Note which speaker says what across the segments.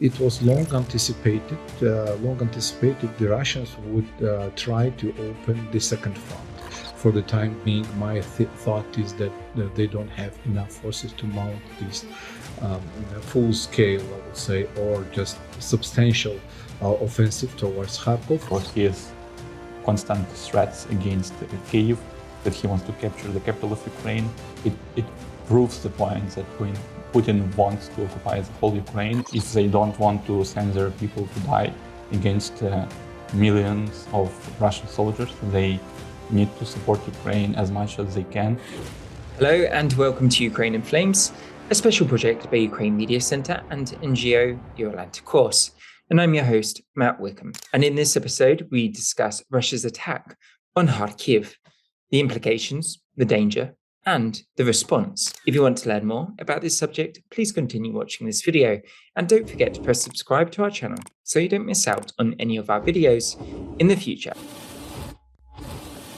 Speaker 1: it was long anticipated. The Russians would try to open the second front. For the time being, my thought is that they don't have enough forces to mount this full scale, I would say, or just substantial offensive towards Kharkiv.
Speaker 2: For his constant threats against Kyiv, that he wants to capture the capital of Ukraine, it proves the point that when Putin wants to occupy the whole Ukraine, if they don't want to send their people to die against millions of Russian soldiers, they need to support Ukraine as much as they can.
Speaker 3: Hello and welcome to Ukraine in Flames, a special project by Ukraine Media Centre and NGO Atlantic Course. And I'm your host, Matt Wickham. And in this episode, we discuss Russia's attack on Kharkiv, the implications, the danger, and the response. If you want to learn more about this subject, please continue watching this video. And don't forget to press subscribe to our channel so you don't miss out on any of our videos in the future.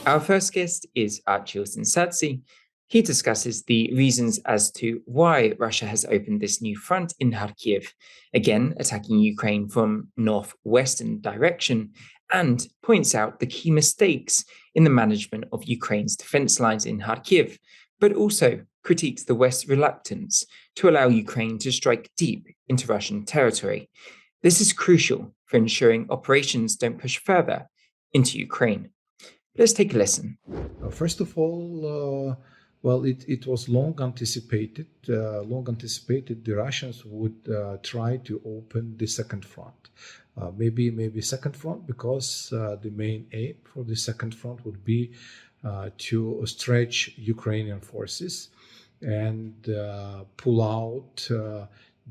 Speaker 3: Our first guest is Archil Tsintsadze. He discusses the reasons as to why Russia has opened this new front in Kharkiv, again attacking Ukraine from northwestern direction, and points out the key mistakes in the management of Ukraine's defense lines in Kharkiv, but also critiques the West's reluctance to allow Ukraine to strike deep into Russian territory. This is crucial for ensuring operations don't push further into Ukraine. Let's take a listen.
Speaker 1: First of all, it was long anticipated. The Russians would try to open the second front. Maybe second front, because the main aim for the second front would be to stretch Ukrainian forces and pull out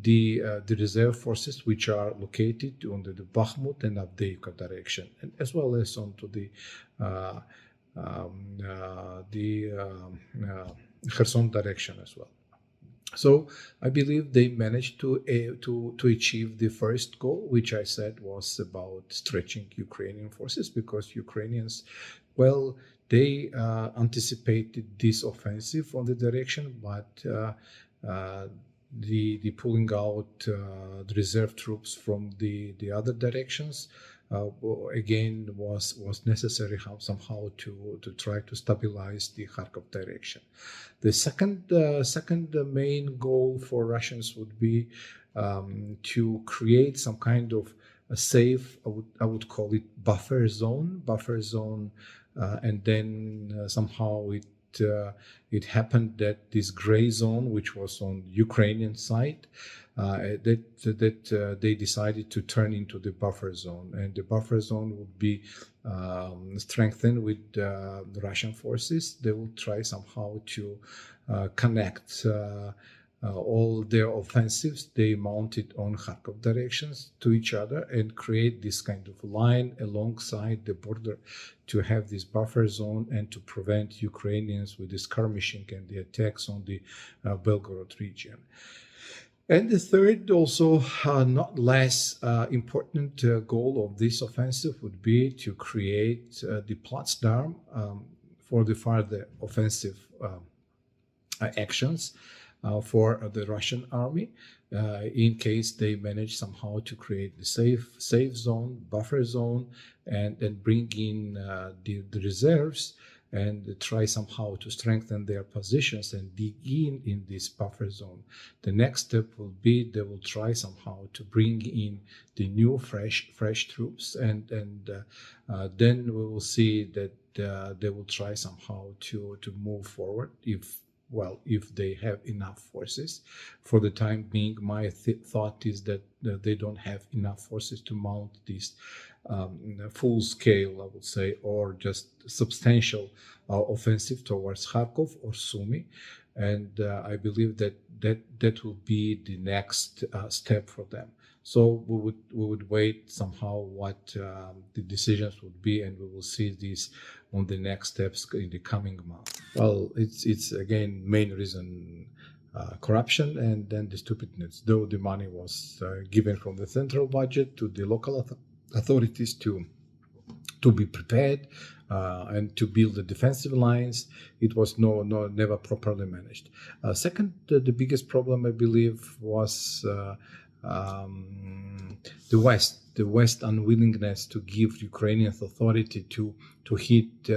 Speaker 1: the reserve forces which are located on the Bakhmut and Avdiivka direction, and as well as onto the Kherson direction as well. So I believe they managed to achieve the first goal, which I said was about stretching Ukrainian forces, because Ukrainians, they anticipated this offensive on the direction, but the pulling out the reserve troops from the other directions again was necessary somehow to try to stabilize the Kharkov direction. The second main goal for Russians would be to create some kind of a safe, I would call it buffer zone, and then somehow it happened that this gray zone, which was on Ukrainian side, that they decided to turn into the buffer zone, and the buffer zone would be strengthened with the Russian forces. They will try somehow to connect all their offensives they mounted on Kharkov directions to each other and create this kind of line alongside the border to have this buffer zone and to prevent Ukrainians with the skirmishing and the attacks on the Belgorod region. And the third, also not less important goal of this offensive would be to create the Platzdarm for the further offensive actions for the Russian army, in case they manage somehow to create the safe zone, buffer zone, and bring in the reserves and try somehow to strengthen their positions and dig in this buffer zone. The next step will be they will try somehow to bring in the new fresh troops, and then we will see that they will try somehow to move forward if they have enough forces. For the time being, my thought is that they don't have enough forces to mount this full scale, I would say, or just substantial offensive towards Kharkov or Sumy. And I believe that will be the next step for them. So we would wait somehow what the decisions would be, and we will see this on the next steps in the coming month. Well, it's again main reason corruption and then the stupidness. Though the money was given from the central budget to the local authorities to be prepared and to build the defensive lines, it was never properly managed. Second, the biggest problem I believe was the West unwillingness to give Ukrainian authority to hit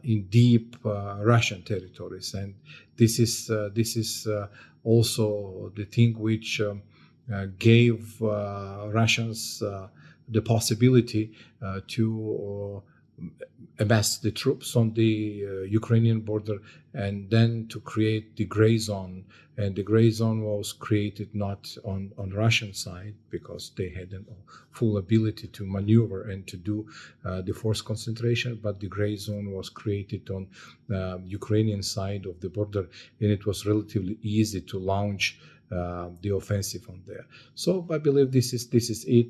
Speaker 1: in deep Russian territories, and this is also the thing which gave Russians the possibility to amass the troops on the Ukrainian border, and then to create the gray zone. And the gray zone was created not on Russian side, because they had a full ability to maneuver and to do the force concentration, but the gray zone was created on Ukrainian side of the border, and it was relatively easy to launch the offensive on there. So I believe this is it.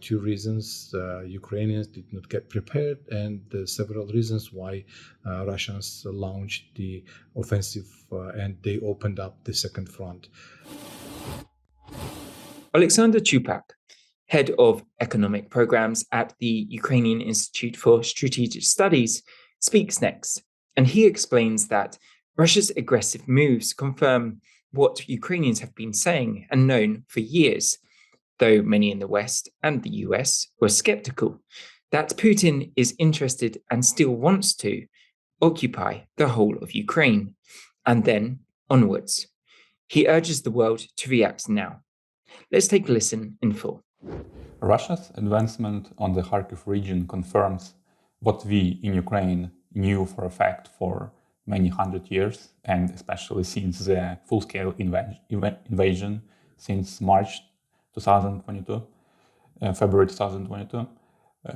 Speaker 1: Two reasons: Ukrainians did not get prepared, and several reasons why Russians launched the offensive and they opened up the second front.
Speaker 3: Oleksandr Chupak, head of economic programs at the Ukrainian Institute for Strategic Studies, speaks next, and he explains that Russia's aggressive moves confirm what Ukrainians have been saying and known for years, though many in the West and the US were skeptical, that Putin is interested and still wants to occupy the whole of Ukraine, and then onwards. He urges the world to react now. Let's take a listen in full.
Speaker 2: Russia's advancement on the Kharkiv region confirms what we in Ukraine knew for a fact for many hundred years, and especially since the full-scale invasion since March 2022, February 2022.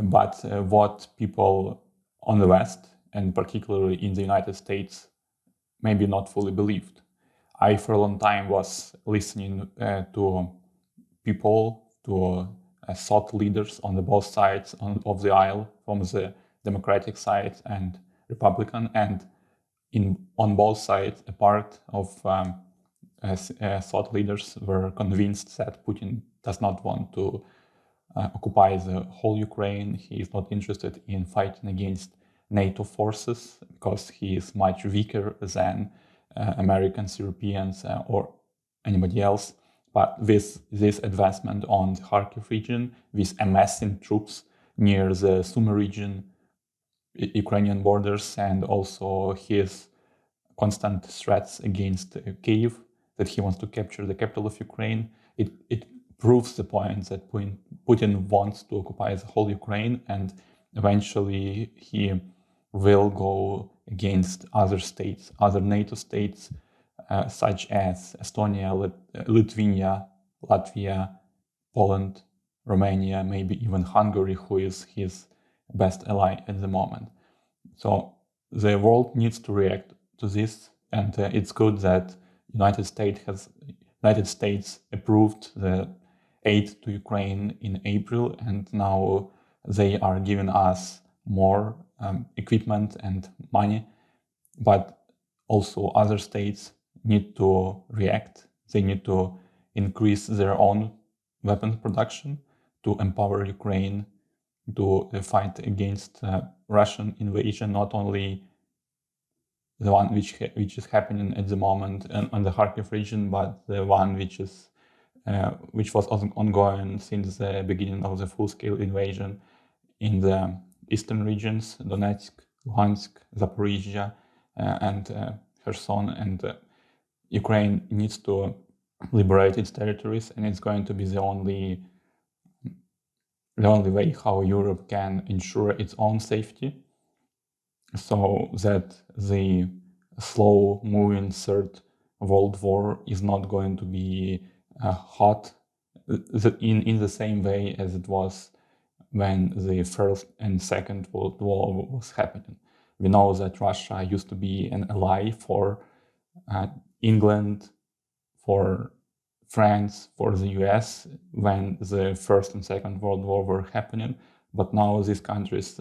Speaker 2: But what people on the West, and particularly in the United States, maybe not fully believed. I, for a long time, was listening to people, to thought leaders on the both sides of the aisle, from the Democratic side and Republican, and on both sides, a part of thought leaders were convinced that Putin does not want to occupy the whole Ukraine. He is not interested in fighting against NATO forces because he is much weaker than Americans, Europeans, or anybody else. But with this advancement on the Kharkiv region, with amassing troops near the Sumy region, Ukrainian borders, and also his constant threats against Kyiv, that he wants to capture the capital of Ukraine, it proves the point that Putin wants to occupy the whole Ukraine, and eventually he will go against other states, other NATO states, such as Estonia, Lithuania, Latvia, Poland, Romania, maybe even Hungary, who is his best ally at the moment. So the world needs to react to this, and it's good that United States approved the aid to Ukraine in April, and now they are giving us more equipment and money. But also other states need to react. They need to increase their own weapons production to empower Ukraine to fight against Russian invasion, not only the one which is happening at the moment on the Kharkiv region, but the one which was ongoing since the beginning of the full-scale invasion in the eastern regions, Donetsk, Luhansk, Zaporizhia, and Kherson. And Ukraine needs to liberate its territories, and it's going to be the only way how Europe can ensure its own safety, so that the slow-moving Third World War is not going to be hot in the same way as it was when the First and Second World War was happening. We know that Russia used to be an ally for England, for France, for the US when the First and Second World War were happening. But now these countries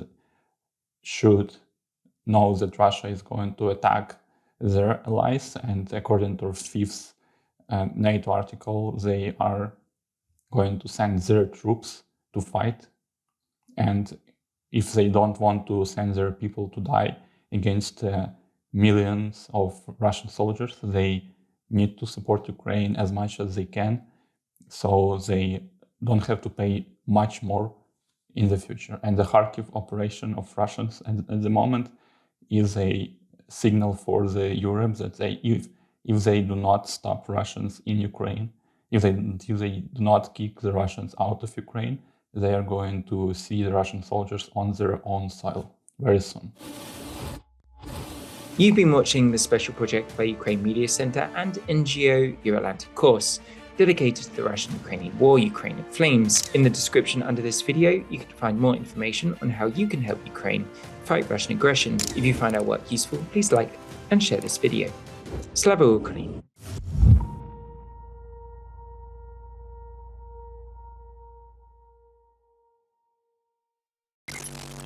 Speaker 2: should know that Russia is going to attack their allies, and according to the fifth NATO article, they are going to send their troops to fight. And if they don't want to send their people to die against millions of Russian soldiers, they need to support Ukraine as much as they can, so they don't have to pay much more in the future. And the Kharkiv operation of Russians at the moment is a signal for the Europe that if they do not stop Russians in Ukraine, if they do not kick the Russians out of Ukraine, they are going to see the Russian soldiers on their own soil very soon.
Speaker 3: You've been watching the special project by Ukraine Media Center and NGO Euro-Atlantic course, dedicated to the Russian-Ukrainian war, Ukraine in Flames. In the description under this video, you can find more information on how you can help Ukraine fight Russian aggression. If you find our work useful, please like and share this video. Slava Ukraini!